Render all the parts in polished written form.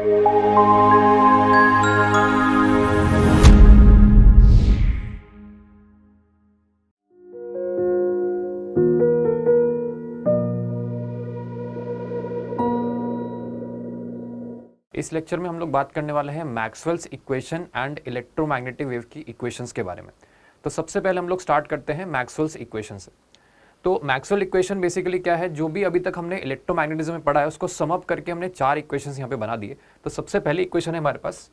इस लेक्चर में हम लोग बात करने वाले हैं Maxwell's equation and electromagnetic wave की इक्वेशंस के बारे में। तो सबसे पहले हम लोग स्टार्ट करते हैं मैक्सवेल्स इक्वेशन से। तो मैक्सवेल इक्वेशन बेसिकली क्या है, जो भी अभी तक हमने इलेक्ट्रोमैग्नेटिज्म में पढ़ा है उसको सम अप करके हमने 4 इक्वेशंस यहाँ पे बना दिए। तो सबसे पहली इक्वेशन है हमारे पास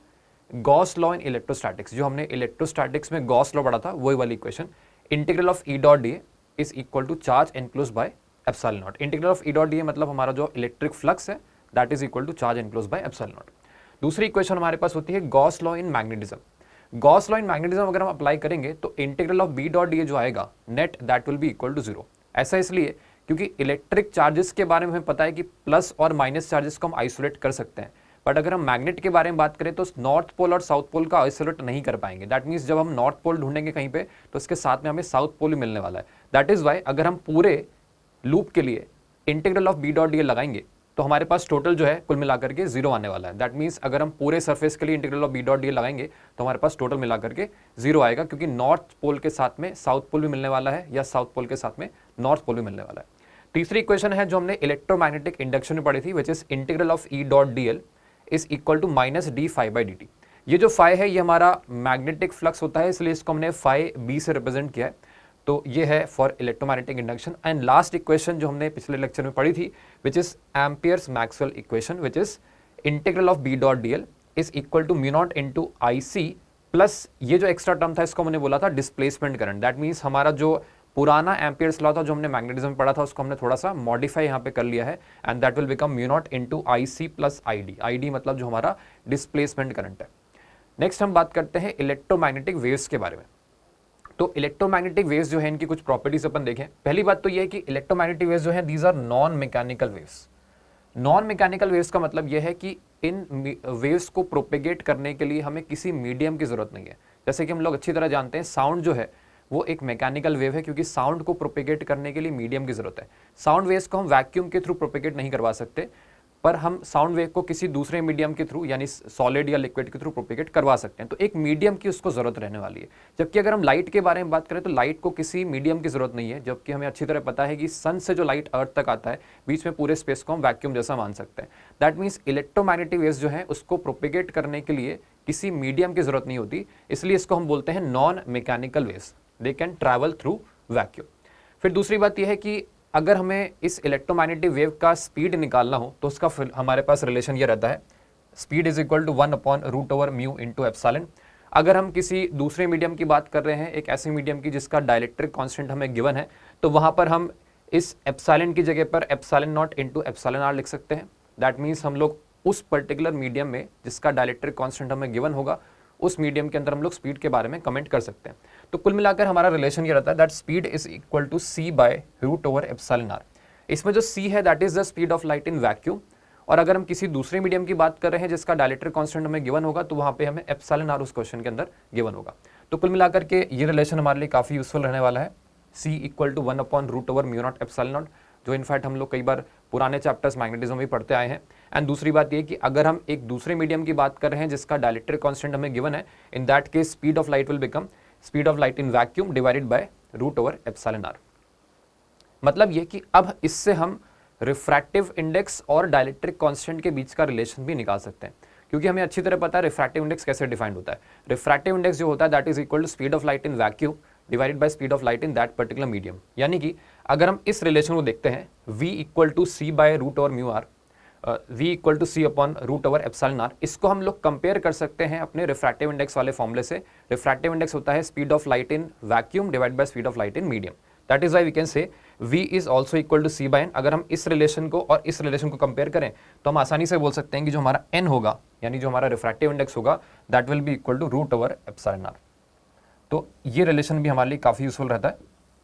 गॉस लॉ इन इलेक्ट्रोस्टैटिक्स, जो हमने इलेक्ट्रोस्टैटिक्स में गॉस लॉ पढ़ा था वही वाली equation. Integral of E dot D A is equal to charge enclosed by epsilon nought. Integral of E dot D A मतलब हमारा जो इलेक्ट्रिक फ्लक्स है that is equal to charge enclosed by epsilon nought. दूसरी equation हमारे पास होती है Gauss law in magnetism. Gauss law in magnetism अगर हम अप्लाई करेंगे तो integral of B dot D A जो आएगा net that will be equal to 0। ऐसा इसलिए क्योंकि इलेक्ट्रिक चार्जेस के बारे में हमें पता है कि प्लस और माइनस चार्जेस को हम आइसोलेट कर सकते हैं, बट अगर हम मैग्नेट के बारे में बात करें तो नॉर्थ पोल और साउथ पोल का आइसोलेट नहीं कर पाएंगे। दैट मीन्स जब हम नॉर्थ पोल ढूंढेंगे कहीं पे तो उसके साथ में हमें साउथ पोल भी मिलने वाला है। दैट इज वाई अगर हम पूरे लूप के लिए integral of B dot D A लगाएंगे तो हमारे पास टोटल जो है कुल मिलाकर के 0 आने वाला है। दैट मीन्स अगर हम पूरे सरफेस के लिए integral of B dot D A लगाएंगे तो हमारे पास टोटल मिलाकर के 0 आएगा, क्योंकि नॉर्थ पोल के साथ में साउथ पोल भी मिलने वाला है या साउथ पोल के साथ में नॉर्थ पोल भी मिलने वाला है। तीसरी इक्वेशन है जो हमने इलेक्ट्रोमैग्नेटिक इंडक्शन में पढ़ी थी, which is integral of E dot D L is equal to minus D phi by D T. ये जो फाई है ये हमारा मैग्नेटिक फ्लक्स होता है, इसलिए इसको हमने फाई बी से रिप्रेजेंट किया है। तो ये है for electromagnetic induction. And last equation जो हमने पिछले लेक्चर में पढ़ी थी which is Ampere's Maxwell equation, which is integral of B dot D L is equal to mu nought into I C plus ये जो एक्स्ट्रा टर्म था इसको हमने बोला था डिस्प्लेसमेंट करंट। दैट मीन्स हमारा जो पुराना एम्पियर्स लॉ था जो हमने मैग्नेटिज्म में पढ़ा था उसको हमने थोड़ा सा मॉडिफाई यहाँ पे कर लिया है, and that will become mu nought into I C plus I D. I D मतलब जो हमारा डिस्प्लेसमेंट करंट है। नेक्स्ट हम बात करते हैं इलेक्ट्रोमैग्नेटिक वेव्स के बारे में। तो इलेक्ट्रोमैग्नेटिक वेव्स जो है इनकी कुछ प्रॉपर्टीज अपन देखें। पहली बात तो ये है कि इलेक्ट्रोमैग्नेटिक वेव्स जो है these are non mechanical waves. Non mechanical waves का मतलब यह है कि इन वेव्स को प्रोपेगेट करने के लिए हमें किसी मीडियम की जरूरत नहीं है। जैसे कि हम लोग अच्छी तरह जानते हैं साउंड जो है वो एक मैकेनिकल वेव है, क्योंकि साउंड को प्रोपेगेट करने के लिए मीडियम की जरूरत है। साउंड वेव्स को हम वैक्यूम के थ्रू प्रोपेगेट नहीं करवा सकते, पर हम साउंड वेव को किसी दूसरे मीडियम के थ्रू यानी सॉलिड या लिक्विड के थ्रू प्रोपेगेट करवा सकते हैं। तो एक मीडियम की उसको जरूरत रहने वाली है। जबकि अगर हम लाइट के बारे में बात करें तो लाइट को किसी मीडियम की जरूरत नहीं है, जबकि हमें अच्छी तरह पता है कि सन से जो लाइट अर्थ तक आता है बीच में पूरे स्पेस को हम वैक्यूम जैसा मान सकते हैं। दैट मीन्स इलेक्ट्रोमैग्नेटिक वेव्स जो है उसको प्रोपेगेट करने के लिए किसी मीडियम की जरूरत नहीं होती, इसलिए इसको हम बोलते हैं non mechanical waves. They can travel through vacuum. फिर दूसरी बात यह है कि अगर हमें इस इलेक्ट्रोमैग्नेटिक वेव का स्पीड निकालना हो तो उसका हमारे पास रिलेशन ये रहता है, speed is equal to 1 upon root over mu into epsilon. अगर हम किसी दूसरे मीडियम की बात कर रहे हैं, एक ऐसे मीडियम की जिसका डाइलेक्ट्रिक कांस्टेंट हमें गिवन है, तो वहां पर हम इस एप्सिलॉन की जगह पर epsilon nought into epsilon R लिख सकते हैं। दैट मीन्स हम लोग उस पर्टिकुलर मीडियम में जिसका डाइलेक्ट्रिक कांस्टेंट हमें गिवन होगा उस मीडियम के अंदर हम लोग स्पीड के बारे में कमेंट कर सकते हैं। तो कुल मिलाकर हमारा रिलेशन ये रहता है that speed is equal to C by root over epsilon R. इसमें जो सी है that is the speed of light in vacuum, और अगर हम किसी दूसरे मीडियम की बात कर रहे हैं जिसका डाइलेक्ट्रिक कांस्टेंट हमें गिवन होगा तो वहां पे हमें एप्सिलॉन आर उस क्वेश्चन के अंदर गिवन होगा। तो कुल मिलाकर के ये रिलेशन हमारे लिए काफी यूजफुल रहने वाला है, C equal to 1 upon root over mu nought epsilon nought, जो इनफैक्ट हम लोग कई बार पुराने चैप्टर्स मैग्नेटिज्म में पढ़ते आए हैं। एंड दूसरी बात ये कि अगर हम एक दूसरे मीडियम की बात कर रहे हैं जिसका डाइलेक्ट्रिक कांस्टेंट हमें गिवन है, in that case speed of light will become speed of light in vacuum divided by root over epsilon R. मतलब ये कि अब इससे हम रिफ्रैक्टिव इंडेक्स और डाइलेक्ट्रिक कांस्टेंट के बीच का रिलेशन भी निकाल सकते हैं, क्योंकि हमें अच्छी तरह पता है रिफ्रैक्टिव इंडेक्स कैसे डिफाइंड होता है। रिफ्रैक्टिव इंडेक्स जो होता है that is equal to speed of light in vacuum divided by speed of light in that particular medium. यानी कि अगर हम इस रिलेशन को देखते हैं v equal to C by root over mu R, v equal to C upon root over epsilon R, इसको हम लोग कंपेयर कर सकते हैं अपने रिफ्रैक्टिव इंडेक्स वाले फॉर्मूले से। रिफ्रैक्टिव इंडेक्स होता है speed of light in vacuum divide by speed of light in medium. That is why we can say v is also equal to C by n। अगर हम इस रिलेशन को और इस रिलेशन को कंपेयर करें तो हम आसानी से बोल सकते हैं कि जो हमारा n होगा यानी जो हमारा रिफ्रैक्टिव इंडेक्स होगा that will be equal to root over epsilon R. तो ये रिलेशन भी हमारे लिए काफी यूजफुल रहता है।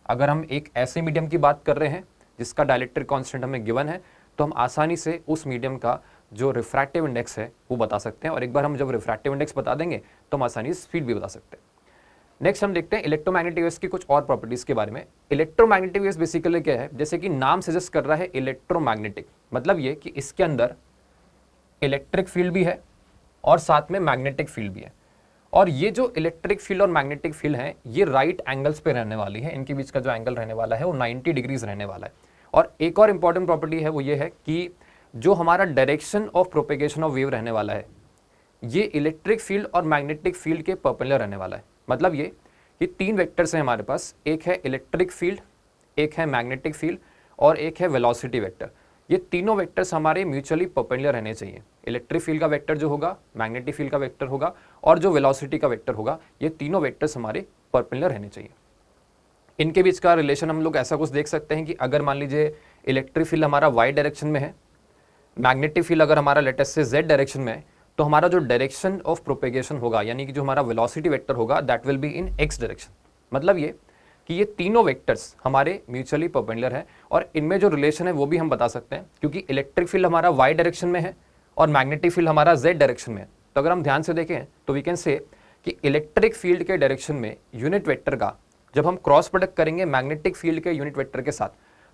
अगर हम एक ऐसे मीडियम की बात कर रहे हैं जिसका डाइलेक्ट्रिक कांस्टेंट हमें गिवन है तो हम आसानी से उस मीडियम का जो रिफ्रैक्टिव इंडेक्स है वो बता सकते हैं, और एक बार हम जब रिफ्रैक्टिव इंडेक्स बता देंगे तो हम आसानी से स्पीड भी बता सकते हैं। नेक्स्ट हम देखते हैं इलेक्ट्रोमैग्नेटिक वेव्स की कुछ और प्रॉपर्टीज के बारे में। इलेक्ट्रोमैग्नेटिक वेव्स बेसिकली क्या है, जैसे कि नाम सजेस्ट कर रहा है इलेक्ट्रोमैग्नेटिक, मतलब ये कि इसके अंदर इलेक्ट्रिक फील्ड भी है और साथ में मैग्नेटिक फील्ड भी है। और ये जो इलेक्ट्रिक फील्ड और मैग्नेटिक फील्ड है ये राइट एंगल्स पे रहने वाली है, इनके बीच का जो एंगल रहने वाला है वो 90 डिग्रीज रहने वाला है। और एक और इंपॉर्टेंट प्रॉपर्टी है वो ये है कि जो हमारा direction of propagation of wave रहने वाला है ये इलेक्ट्रिक फील्ड और मैग्नेटिक फील्ड के परपेंडिकुलर रहने वाला है। मतलब ये तीन वेक्टर्स हैं हमारे पास, एक है इलेक्ट्रिक फील्ड, एक है मैग्नेटिक फील्ड और एक है वेलोसिटी वेक्टर। ये तीनों वेक्टर्स हमारे म्यूचुअली परपेंडिकुलर रहने चाहिए। इलेक्ट्रिक फील्ड का वेक्टर जो होगा, मैग्नेटिक फील्ड का वेक्टर होगा और जो वेलोसिटी का वेक्टर होगा, ये तीनों वेक्टर्स हमारे परपेंडिकुलर रहने चाहिए। इनके बीच का रिलेशन हम लोग ऐसा कुछ देख सकते हैं कि अगर मान लीजिए इलेक्ट्रिक फील्ड हमारा वाई डायरेक्शन में है, मैग्नेटिक फील्ड अगर हमारा लेटेस्ट से जेड डायरेक्शन में है, तो हमारा जो डायरेक्शन ऑफ प्रोपेगेशन होगा यानी कि जो हमारा वेलोसिटी वेक्टर होगा that will be in x direction. मतलब ये कि ये तीनों वेक्टर्स हमारे म्यूचुअली परपेंडिकुलर है और इनमें जो रिलेशन है वो भी हम बता सकते हैं, क्योंकि इलेक्ट्रिक फील्ड हमारा वाई डायरेक्शन में है और मैग्नेटिक फील्ड हमारा जेड डायरेक्शन में है। तो अगर हम ध्यान से देखें तो वी कैन से कि इलेक्ट्रिक फील्ड के डायरेक्शन में यूनिट वेक्टर का जब हम क्रॉस प्रोडक्ट करेंगे मैग्नेटिक फील्ड के यूनिट वेक्टर के साथ,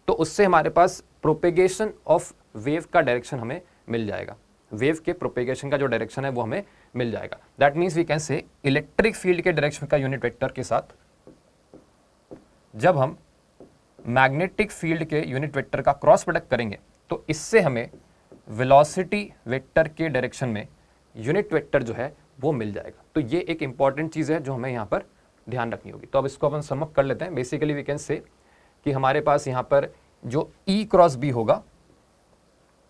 तो उससे हमारे पास प्रोपेगेशन ऑफ वेव का डायरेक्शन हमें मिल जाएगा। वेव के प्रोपेगेशन का जो डायरेक्शन है वो हमें मिल जाएगा। That means we can say electric field के डायरेक्शन का यूनिट वेक्टर के साथ जब हम मैग्नेटिक फील्ड के यूनिट वेक्टर का क्रॉस प्रोडक्ट करेंगे तो इससे हमें वेलोसिटी वेक्टर के डायरेक्शन में यूनिट वेक्टर जो है वो मिल जाएगा। तो ये एक इंपॉर्टेंट चीज़ है जो हमें यहाँ पर ध्यान रखनी होगी। तो अब इसको अपन सम अप कर लेते हैं। बेसिकली वी कैन से कि हमारे पास यहाँ पर जो E क्रॉस B होगा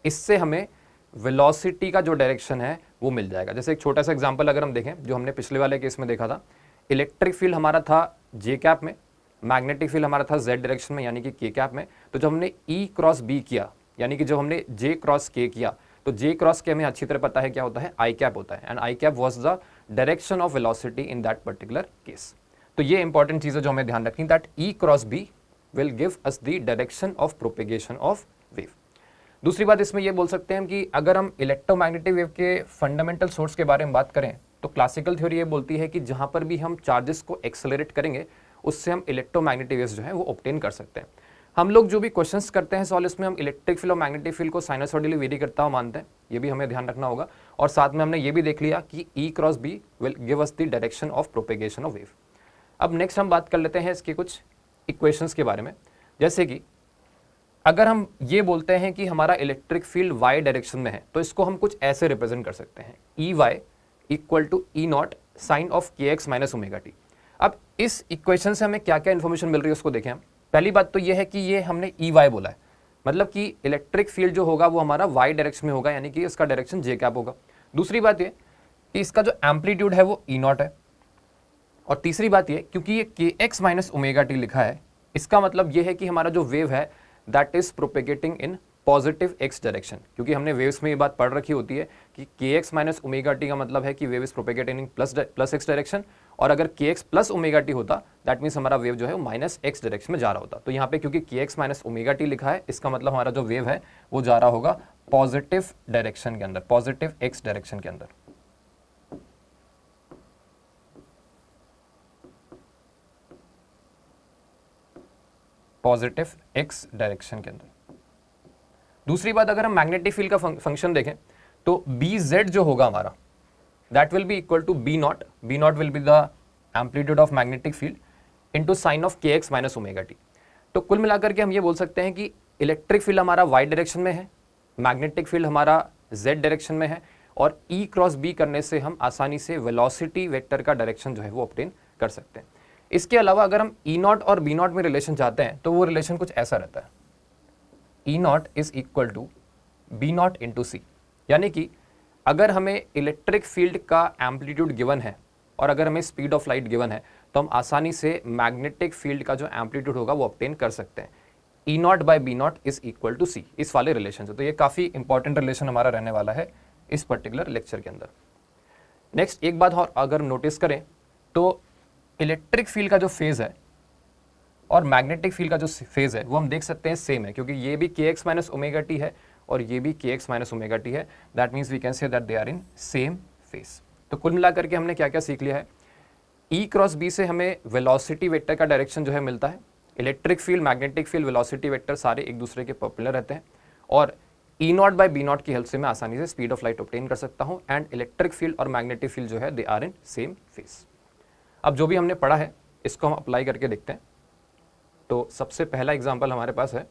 इससे हमें वेलोसिटी का जो डायरेक्शन है वो मिल जाएगा। जैसे एक छोटा सा एग्जांपल अगर हम देखें जो हमने पिछले वाले केस में देखा था, इलेक्ट्रिक फील्ड हमारा था जे कैप में, मैग्नेटिक फील्ड हमारा था जेड डायरेक्शन में यानी कि के कैप में। तो जब हमने E क्रॉस B किया यानी कि जब हमने J क्रॉस K किया तो J क्रॉस K हमें अच्छी तरह पता है क्या होता है, आई कैप होता है, and I cap was the direction of velocity in that particular case. तो ये इंपॉर्टेंट चीज़ है जो हमें ध्यान रखनी, that E cross B will give us the direction of propagation of wave. दूसरी बात इसमें ये बोल सकते हैं कि अगर हम इलेक्ट्रोमैग्नेटिक वेव के फंडामेंटल सोर्स के बारे में बात करें तो क्लासिकल थ्योरी ये बोलती है कि जहां पर भी हम चार्जेस को एक्सेलरेट करेंगे उससे हम इलेक्ट्रोमैग्नेटिक वेव्स जो है वो ऑब्टेन कर सकते हैं। हम लोग जो भी क्वेश्चंस करते हैं सॉल्व इसमें हम इलेक्ट्रिक फील्ड और मैग्नेटिक फील्ड को साइनसॉइडली वेरी करता हुआ मानते हैं, ये भी हमें ध्यान रखना होगा। और साथ में हमने ये भी देख लिया कि E cross B will give us the direction of propagation of wave. अब नेक्स्ट हम बात कर लेते हैं इसके कुछ इक्वेशंस के बारे में। जैसे कि अगर हम ये बोलते हैं कि हमारा इलेक्ट्रिक फील्ड वाई डायरेक्शन में है तो इसको हम कुछ ऐसे रिप्रेजेंट कर सकते हैं, E Y equal to E nought sine of K X minus omega T. अब इस इक्वेशन से हमें क्या क्या इन्फॉर्मेशन मिल रही है उसको देखें हम। पहली बात तो ये है कि ये हमने ई वाई बोला है, मतलब कि इलेक्ट्रिक फील्ड जो होगा वो हमारा वाई डायरेक्शन में होगा यानी कि इसका डायरेक्शन जे कैप होगा। दूसरी बात ये कि इसका जो एम्पलीट्यूड है वो ई नॉट है। और तीसरी बात ये क्योंकि ये के एक्स माइनस ओमेगा टी लिखा है इसका मतलब ये है कि हमारा जो वेव है that is propagating in positive x direction, क्योंकि हमने वेव्स में ये बात पढ़ रखी होती है कि के एक्स माइनस ओमेगा टी का मतलब है कि wave is propagating in plus x direction, और अगर के एक्स प्लस ओमेगा टी होता दैट मीन्स हमारा वेव जो है वो माइनस एक्स डायरेक्शन में जा रहा होता। तो यहाँ पे क्योंकि के एक्स माइनस ओमेगा टी लिखा है इसका मतलब हमारा जो वेव है वो जा रहा होगा पॉजिटिव डायरेक्शन के अंदर, पॉजिटिव एक्स डायरेक्शन के अंदर। पॉजिटिव एक्स डायरेक्शन के अंदर। दूसरी बात अगर हम मैग्नेटिक फील्ड का फंक्शन देखें तो बी जेड जो होगा हमारा that will be equal to B not will be the amplitude of magnetic field into sine of K X minus omega T. तो कुल मिलाकर के हम ये बोल सकते हैं कि इलेक्ट्रिक फील्ड हमारा वाई डायरेक्शन में है, मैग्नेटिक फील्ड हमारा जेड डायरेक्शन में है, और ई क्रॉस बी करने से हम आसानी से वेलोसिटी वेक्टर का डायरेक्शन जो है वो ऑब्टेन कर सकते हैं। इसके अलावा अगर हम ई नॉट और बी नॉट में रिलेशन चाहते हैं तो वो रिलेशन कुछ ऐसा रहता है, E nought is equal to B nought into C. यानी कि अगर हमें इलेक्ट्रिक फील्ड का एम्पलीट्यूड गिवन है और अगर हमें स्पीड ऑफ लाइट गिवन है तो हम आसानी से मैग्नेटिक फील्ड का जो एम्पलीट्यूड होगा वो ऑब्टेन कर सकते हैं। E nought by B nought is equal to C, इस वाले रिलेशन से। तो ये काफ़ी इंपॉर्टेंट रिलेशन हमारा रहने वाला है इस पर्टिकुलर लेक्चर के अंदर। नेक्स्ट एक बात और अगर नोटिस करें तो इलेक्ट्रिक फील्ड का जो फेज है और मैग्नेटिक फील्ड का जो फेज है वो हम देख सकते हैं सेम है, क्योंकि ये भी K X minus omega T है और ये भी K X minus omega T है। That means we can say that they are in same phase. तो कुल मिलाकर के हमने क्या क्या सीख लिया है, ई क्रॉस बी से हमें वेलोसिटी वेक्टर का डायरेक्शन जो है मिलता है। Electric field, magnetic field, velocity vector सारे एक दूसरे के परपेंडिकुलर रहते हैं। और ई नॉट बाई बी नॉट की हेल्प से मैं आसानी से स्पीड ऑफ लाइट ऑब्टेन कर सकता हूं एंड इलेक्ट्रिक फील्ड और मैग्नेटिक फील्ड जो है they are in same phase. अब जो भी हमने पढ़ा है इसको हम अप्लाई करके देखते हैं। तो सबसे पहला एग्जाम्पल हमारे पास है,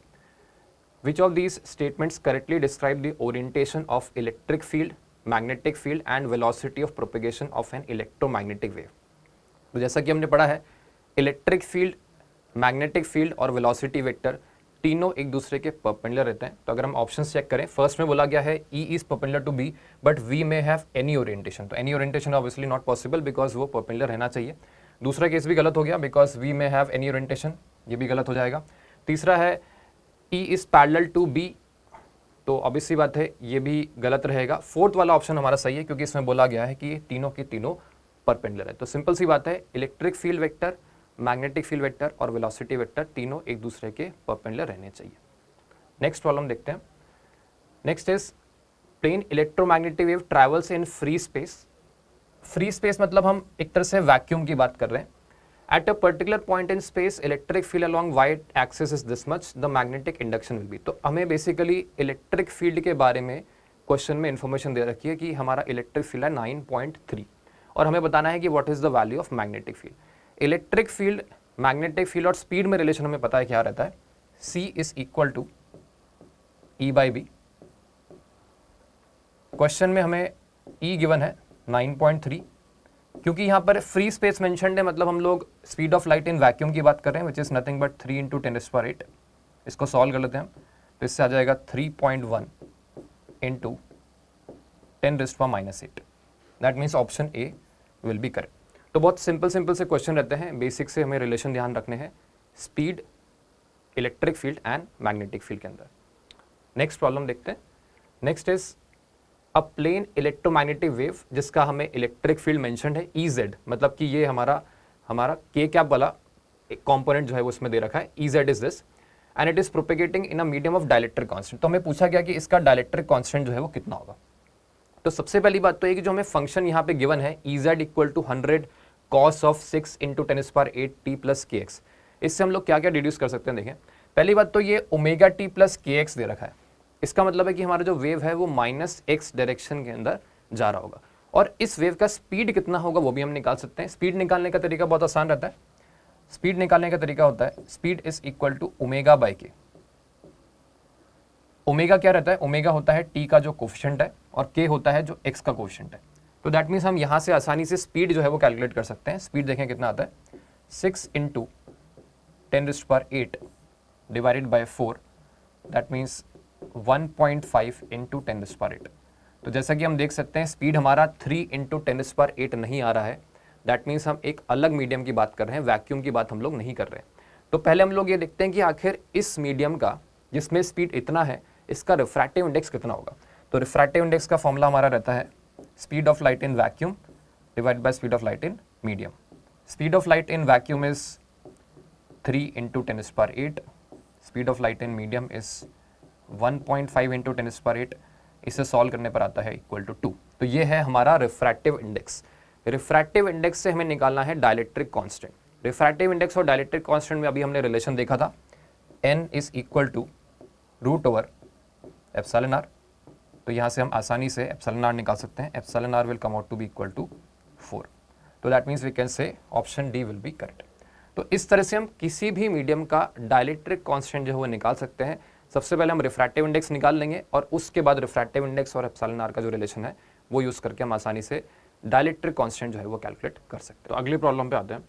which of these statements correctly describe the orientation of electric field, magnetic field and velocity of propagation of an electromagnetic wave. तो जैसा कि हमने पढ़ा है, इलेक्ट्रिक फील्ड, मैग्नेटिक फील्ड और वेलोसिटी वेक्टर तीनों एक दूसरे के परपेंडिकुलर रहते हैं। तो अगर हम ऑप्शंस चेक करें, फर्स्ट में बोला गया है E is perpendicular to B but V may have any orientation. तो any orientation obviously not possible because वो परपेंडिकुलर रहना चाहिए। दूसरा केस भी गलत हो गया because V may have any orientation, ये भी गलत हो जाएगा। तीसरा है E is parallel to B, तो ऑब्वियसली बात है ये भी गलत रहेगा। फोर्थ वाला ऑप्शन हमारा सही है क्योंकि इसमें बोला गया है कि ये तीनों के तीनों परपेंडिकुलर है। तो सिंपल सी बात है, electric field vector, magnetic field vector और वेलोसिटी वेक्टर तीनों एक दूसरे के परपेंडिकुलर रहने चाहिए। नेक्स्ट प्रॉब्लम देखते हैं। Next is plane electromagnetic wave travels in free space. Free space मतलब हम एक तरह से वैक्यूम की बात कर रहे हैं। At a particular point in space electric field along Y axis is this much, the magnetic induction will be. तो हमें बेसिकली इलेक्ट्रिक फील्ड के बारे में क्वेश्चन में इंफॉर्मेशन दे रखी है कि हमारा इलेक्ट्रिक फील्ड है 9.3 और हमें बताना है कि what is the value of magnetic field. Electric field, magnetic field और स्पीड में रिलेशन हमें पता है क्या रहता है, C is equal to E by B. Question में हमें E गिवन है 9.3, क्योंकि यहाँ पर फ्री स्पेस मेंशन्ड है मतलब हम लोग speed of light in vacuum की बात कर रहे हैं विच इज नथिंग बट 3 × 10⁸। इसको सॉल्व कर लेते हैं हम, तो इससे आ जाएगा 3.1 × 10⁻⁸। That means option A will be correct. तो बहुत सिंपल से क्वेश्चन रहते हैं, बेसिक से हमें रिलेशन ध्यान रखने हैं speed, electric field and magnetic field के अंदर। नेक्स्ट प्रॉब्लम देखते हैं। Next is a plane electromagnetic wave जिसका हमें इलेक्ट्रिक फील्ड मेंशन्ड है EZ, मतलब कि ये हमारा K कैप वाला एक कॉम्पोनेंट जो है वो उसमें दे रखा है, EZ is this and it is propagating in a medium of dielectric constant. तो हमें पूछा गया कि इसका डाइलेक्ट्रिक कांस्टेंट जो है वो कितना होगा। तो सबसे पहली बात तो ये कि जो हमें फंक्शन यहाँ पे गिवन है EZ equal to 100 cos of 6 × 10⁸ t plus kx, इससे हम लोग क्या क्या डिड्यूस कर सकते हैं। देखें, पहली बात तो ये ओमेगा t प्लस kx दे रखा है, इसका मतलब है कि हमारा जो वेव है वो -x डायरेक्शन के अंदर जा रहा होगा और इस वेव का स्पीड कितना होगा वो भी हम निकाल सकते हैं। स्पीड निकालने का तरीका बहुत आसान रहता है। स्पीड निकालने का तरीका होता है speed is equal to omega by K. Omega क्या रहता है, ओमेगा होता है t का जो कोफिशिएंट है और k होता है जो x का कोफिशिएंट है। तो दैट मीन्स हम यहाँ से आसानी से स्पीड जो है वो कैलकुलेट कर सकते हैं। स्पीड देखें कितना आता है, 6 × 10⁸ डिवाइडेड बाय 4, दैट मीन्स 1.5 × 10⁸। तो जैसा कि हम देख सकते हैं स्पीड हमारा 3 × 10⁸ नहीं आ रहा है। दैट मीन्स हम एक अलग मीडियम की बात कर रहे हैं, वैक्यूम की बात हम लोग नहीं कर रहे हैं। तो पहले हम लोग ये देखते हैं कि आखिर इस मीडियम का जिसमें स्पीड इतना है इसका रिफ्रैक्टिव इंडेक्स कितना होगा। तो रिफ्रैक्टिव इंडेक्स का फॉर्मूला हमारा रहता है speed of light in vacuum divide by speed of light in medium. Speed of light in vacuum is 3 × 10⁸, speed of light in medium is 1.5 × 10⁸। इसे सॉल्व करने पर आता है इक्वल टू 2। तो ये है हमारा रिफ्रैक्टिव इंडेक्स। रिफ्रैक्टिव इंडेक्स से हमें निकालना है डाइलेक्ट्रिक कांस्टेंट। रिफ्रैक्टिव इंडेक्स और डाइलेक्ट्रिक कांस्टेंट में अभी हमने रिलेशन देखा था, n is equal to √ε r। तो यहाँ से हम आसानी से ε r निकाल सकते हैं। ε r will come out to be equal to 4। तो that means we can say option D will be correct. तो इस तरह से हम किसी भी मीडियम का डाइलेक्ट्रिक कांस्टेंट जो है वो निकाल सकते हैं। सबसे पहले हम रिफ्रैक्टिव इंडेक्स निकाल लेंगे और उसके बाद रिफ्रैक्टिव इंडेक्स और एप्सिलॉन आर का जो रिलेशन है वो यूज़ करके हम आसानी से डाइलेक्ट्रिक कांस्टेंट जो है वो कैलकुलेट कर सकते हैं। तो अगली प्रॉब्लम पे आते हैं।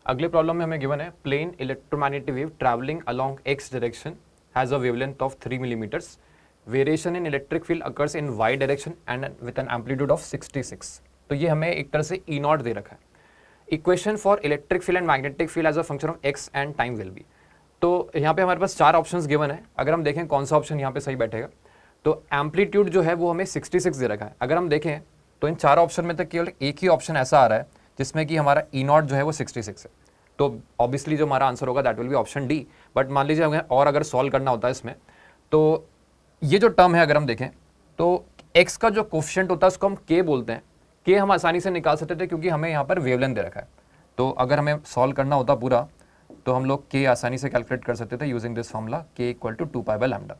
अगले प्रॉब्लम में हमें गिवन है plane electromagnetic wave travelling along X direction has a wavelength of 3 millimetres. Variation in electric field occurs in Y direction and with an amplitude of 66। तो ये हमें एक तरह से E0 दे रखा है। Equation for electric field and magnetic field as a function of X and time will be. तो यहाँ पे हमारे पास 4 ऑप्शंस गिवन है। अगर हम देखें कौन सा ऑप्शन यहाँ पे सही बैठेगा, तो एम्पलीट्यूड जो है वो हमें 66 दे रखा है। अगर हम देखें तो इन 4 ऑप्शन में तक केवल एक ही ऑप्शन ऐसा आ रहा है जिसमें कि हमारा E0 जो है वो 66 है। तो ऑब्वियसली जो हमारा आंसर होगा that will B option D. But मान लीजिए हमें और अगर सॉल्व करना होता है इसमें, तो ये जो टर्म है अगर हम देखें तो x का जो कोफिशिएंट होता है उसको हम k बोलते हैं। k हम आसानी से निकाल सकते थे क्योंकि हमें यहाँ पर वेवलेंथ दे रखा है। तो अगर हमें सॉल्व करना होता पूरा तो हम लोग k आसानी से कैलकुलेट कर सकते थे using this formula k equal to 2 pi by lambda.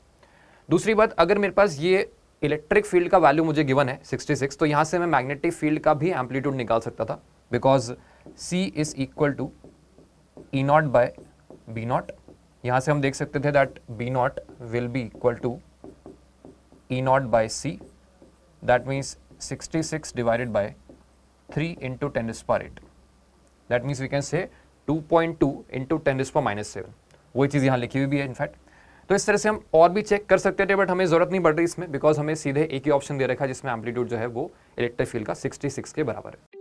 दूसरी बात, अगर मेरे पास ये इलेक्ट्रिक फील्ड का वैल्यू मुझे गिवन है 66, तो यहाँ से मैं मैग्नेटिक फील्ड का भी एम्पलीट्यूड निकाल सकता था, because C is equal to E not by B not. यहाँ से हम देख सकते थे that B not will be equal to E not by C, that means 66 divided by 3 into 10⁸। That means we can say 2.2 into 10⁻⁷। वही चीज़ यहाँ लिखी हुई भी है इनफैक्ट। तो इस तरह से हम और भी चेक कर सकते थे, बट हमें जरूरत नहीं पड़ रही इसमें, बिकॉज हमें सीधे एक ही ऑप्शन दे रखा है जिसमें एम्पलीट्यूड जो है वो इलेक्ट्रिक फील्ड का 66 के बराबर है।